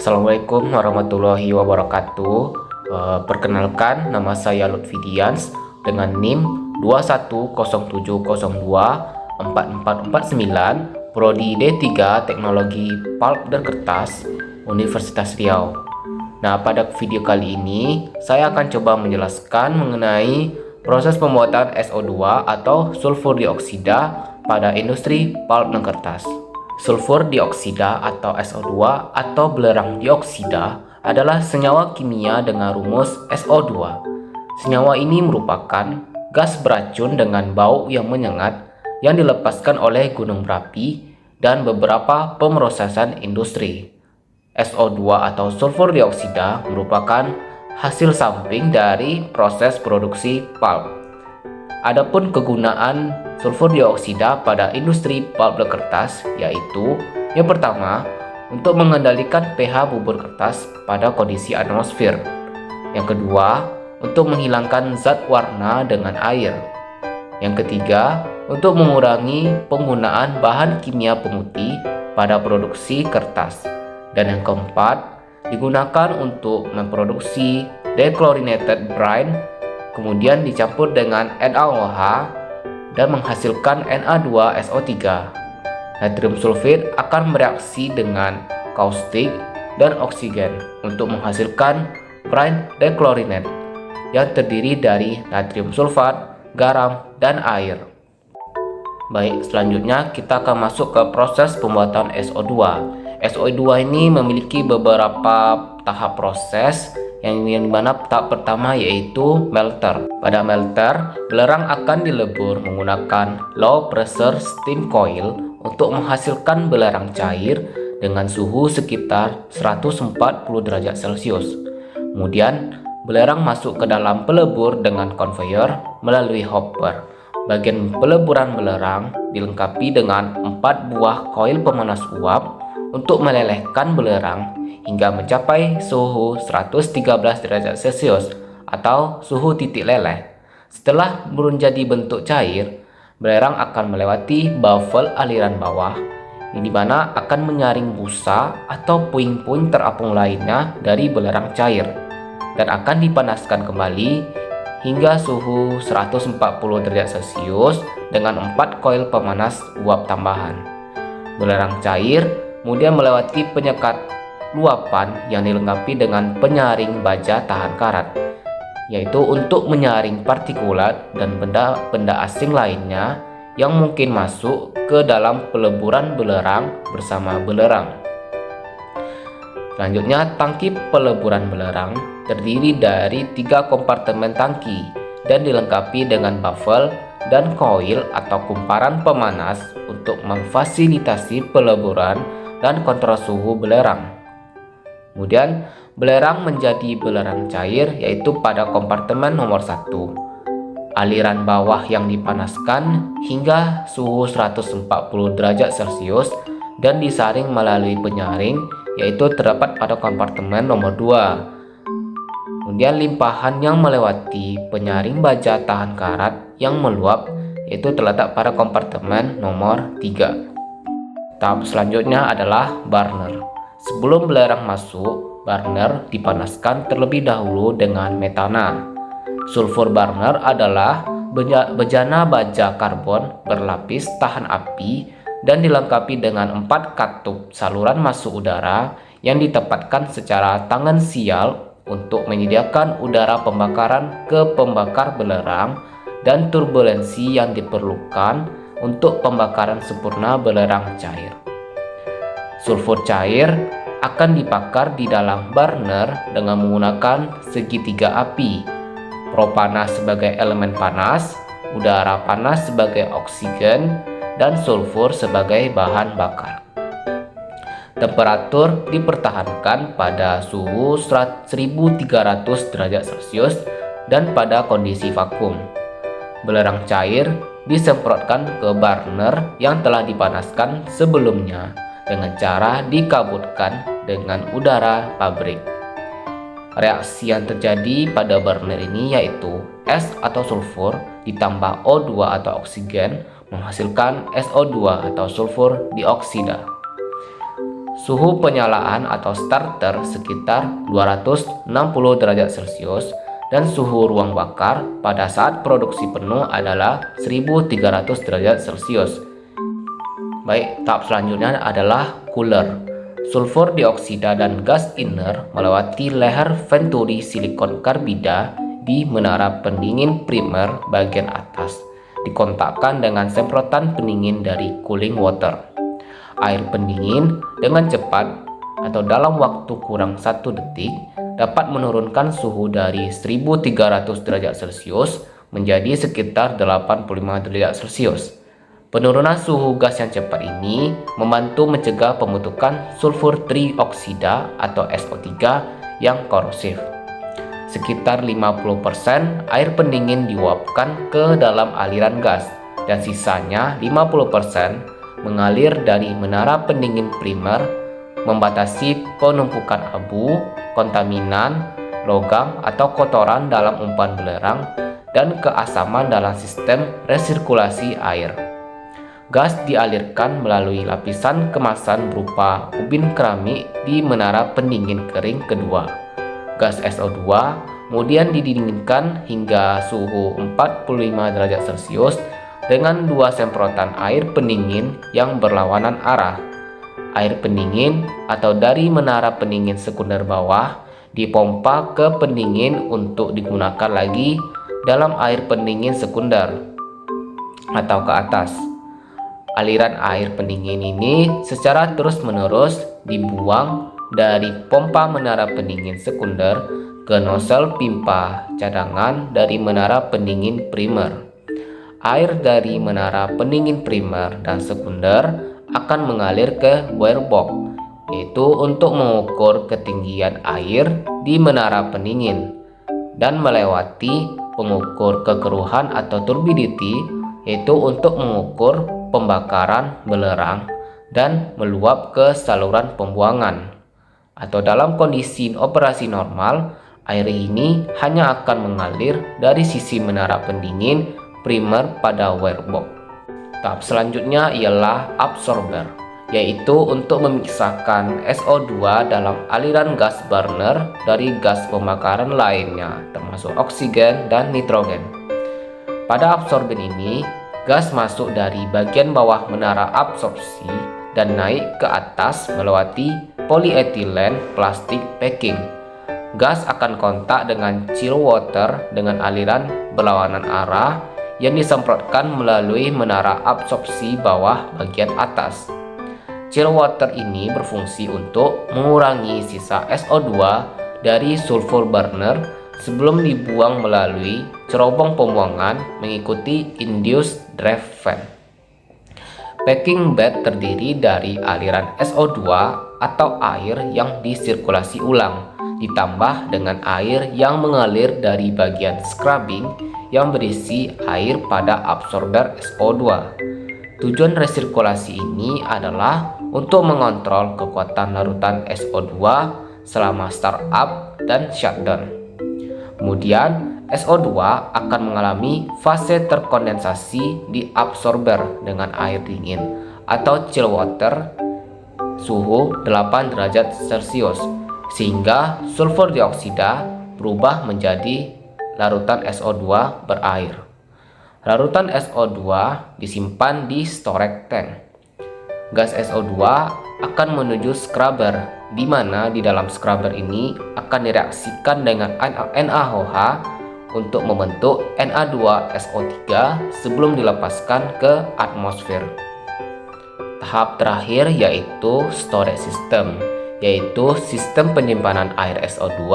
Assalamualaikum warahmatullahi wabarakatuh. Perkenalkan, nama saya Lutfi Dians dengan NIM 2107024449, Prodi D3 Teknologi Pulp dan Kertas, Universitas Riau. Nah, pada video kali ini saya akan coba menjelaskan mengenai proses pembuatan SO2 atau sulfur dioksida pada industri pulp dan kertas. Sulfur dioksida atau SO2 atau belerang dioksida adalah senyawa kimia dengan rumus SO2. Senyawa ini merupakan gas beracun dengan bau yang menyengat yang dilepaskan oleh gunung berapi dan beberapa pemrosesan industri. SO2 atau sulfur dioksida merupakan hasil samping dari proses produksi pulp. Adapun kegunaan sulfur dioksida pada industri pulp dan kertas yaitu yang pertama, untuk mengendalikan pH bubur kertas pada kondisi atmosfer. Yang kedua, untuk menghilangkan zat warna dengan air. Yang ketiga, untuk mengurangi penggunaan bahan kimia pemutih pada produksi kertas. Dan yang keempat, digunakan untuk memproduksi dechlorinated brine, kemudian dicampur dengan NaOH dan menghasilkan Na2SO3. Natrium sulfid akan bereaksi dengan kaustik dan oksigen untuk menghasilkan brine dechlorinate yang terdiri dari natrium sulfat, garam, dan air. Baik, selanjutnya kita akan masuk ke proses pembuatan SO2. SO2 ini memiliki beberapa tahap proses yang dimana tahap pertama yaitu melter. Pada melter, belerang akan dilebur menggunakan low pressure steam coil untuk menghasilkan belerang cair dengan suhu sekitar 140 derajat Celcius. Kemudian, belerang masuk ke dalam pelebur dengan conveyor melalui hopper. Bagian peleburan belerang dilengkapi dengan 4 buah koil pemanas uap untuk melelehkan belerang hingga mencapai suhu 113 derajat Celcius atau suhu titik leleh. Setelah menjadi bentuk cair, belerang akan melewati baffle aliran bawah, di mana akan menyaring busa atau puing-puing terapung lainnya dari belerang cair dan akan dipanaskan kembali hingga suhu 140 derajat Celcius dengan 4 koil pemanas uap tambahan. Belerang cair kemudian melewati penyekat luapan yang dilengkapi dengan penyaring baja tahan karat, yaitu untuk menyaring partikulat dan benda-benda asing lainnya yang mungkin masuk ke dalam peleburan belerang bersama belerang. Selanjutnya, tangki peleburan belerang terdiri dari 3 kompartemen tangki dan dilengkapi dengan baffle dan koil atau kumparan pemanas untuk memfasilitasi peleburan dan kontrol suhu belerang. Kemudian, belerang menjadi belerang cair yaitu pada kompartemen nomor 1. Aliran bawah yang dipanaskan hingga suhu 140 derajat Celcius dan disaring melalui penyaring yaitu terdapat pada kompartemen nomor 2. Kemudian limpahan yang melewati penyaring baja tahan karat yang meluap yaitu terletak pada kompartemen nomor 3. Tahap selanjutnya adalah burner. Sebelum belerang masuk, burner dipanaskan terlebih dahulu dengan metana. Sulfur burner adalah bejana baja karbon berlapis tahan api dan dilengkapi dengan 4 katup saluran masuk udara yang ditempatkan secara tangensial untuk menyediakan udara pembakaran ke pembakar belerang dan turbulensi yang diperlukan untuk pembakaran sempurna belerang cair. Sulfur cair akan dibakar di dalam burner dengan menggunakan segitiga api. Propana sebagai elemen panas, udara panas sebagai oksigen, dan sulfur sebagai bahan bakar. Temperatur dipertahankan pada suhu 1300 derajat Celcius dan pada kondisi vakum. Belerang cair disemprotkan ke burner yang telah dipanaskan sebelumnya dengan cara dikabutkan dengan udara pabrik. Reaksi yang terjadi pada burner ini yaitu es atau sulfur ditambah O2 atau oksigen menghasilkan SO2 atau sulfur dioksida. Suhu penyalaan atau starter sekitar 260 derajat Celcius dan suhu ruang bakar pada saat produksi penuh adalah 1300 derajat Celcius. Baik, tahap selanjutnya adalah cooler. Sulfur dioksida dan gas inner melewati leher Venturi silikon karbida di menara pendingin primer bagian atas, dikontakkan dengan semprotan pendingin dari cooling water. Air pendingin dengan cepat atau dalam waktu kurang 1 detik dapat menurunkan suhu dari 1300 derajat Celcius menjadi sekitar 85 derajat Celcius. Penurunan suhu gas yang cepat ini membantu mencegah pembentukan sulfur trioksida atau SO3 yang korosif. Sekitar 50% air pendingin diuapkan ke dalam aliran gas dan sisanya 50% mengalir dari menara pendingin primer, membatasi penumpukan abu, kontaminan, logam atau kotoran dalam umpan belerang, dan keasaman dalam sistem resirkulasi air. Gas dialirkan melalui lapisan kemasan berupa ubin keramik di menara pendingin kering kedua. Gas SO2 kemudian didinginkan hingga suhu 45 derajat Celcius dengan 2 semprotan air pendingin yang berlawanan arah. Air pendingin atau dari menara pendingin sekunder bawah dipompa ke pendingin untuk digunakan lagi dalam air pendingin sekunder atau ke atas. Aliran air pendingin ini secara terus-menerus dibuang dari pompa menara pendingin sekunder ke nosel pipa cadangan dari menara pendingin primer. Air dari menara pendingin primer dan sekunder akan mengalir ke wear box, yaitu untuk mengukur ketinggian air di menara pendingin, dan melewati pengukur kekeruhan atau turbidity, yaitu untuk mengukur pembakaran belerang, dan meluap ke saluran pembuangan. Atau dalam kondisi operasi normal, air ini hanya akan mengalir dari sisi menara pendingin primer pada wear box. Tahap selanjutnya ialah absorber, yaitu untuk memisahkan SO2 dalam aliran gas burner dari gas pembakaran lainnya, termasuk oksigen dan nitrogen. Pada absorben ini, gas masuk dari bagian bawah menara absorpsi dan naik ke atas melewati polyethylene plastik packing. Gas akan kontak dengan chill water dengan aliran berlawanan arah yang disemprotkan melalui menara absorpsi bawah bagian atas. Chill water ini berfungsi untuk mengurangi sisa SO2 dari sulfur burner sebelum dibuang melalui cerobong pembuangan mengikuti induced draft fan. Packing bed terdiri dari aliran SO2 atau air yang disirkulasi ulang, ditambah dengan air yang mengalir dari bagian scrubbing yang berisi air pada absorber SO2. Tujuan resirkulasi ini adalah untuk mengontrol kekuatan larutan SO2 selama startup dan shutdown. Kemudian SO2 akan mengalami fase terkondensasi di absorber dengan air dingin atau chill water suhu 8 derajat Celcius, sehingga sulfur dioksida berubah menjadi larutan SO2 berair. Larutan SO2 disimpan di storage tank. Gas SO2 akan menuju scrubber, di mana di dalam scrubber ini akan direaksikan dengan NaOH untuk membentuk Na2SO3 sebelum dilepaskan ke atmosfer. Tahap terakhir yaitu storage system, yaitu sistem penyimpanan air SO2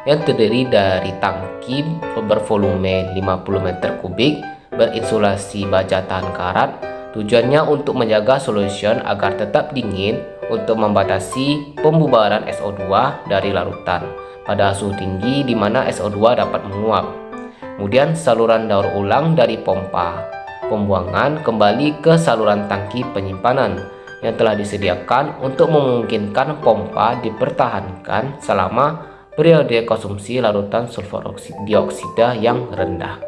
yang terdiri dari tangki bervolume 50 meter kubik berinsulasi baja tahan karat. Tujuannya untuk menjaga solution agar tetap dingin untuk membatasi pembubaran SO2 dari larutan pada suhu tinggi di mana SO2 dapat menguap. Kemudian saluran daur ulang dari pompa pembuangan kembali ke saluran tangki penyimpanan yang telah disediakan untuk memungkinkan pompa dipertahankan selama periode konsumsi larutan sulfur dioksida yang rendah.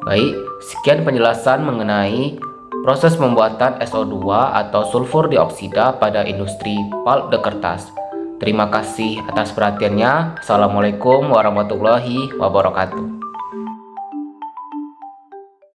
Baik, sekian penjelasan mengenai proses pembuatan SO2 atau sulfur dioksida pada industri pulp dan kertas. Terima kasih atas perhatiannya. Assalamualaikum warahmatullahi wabarakatuh.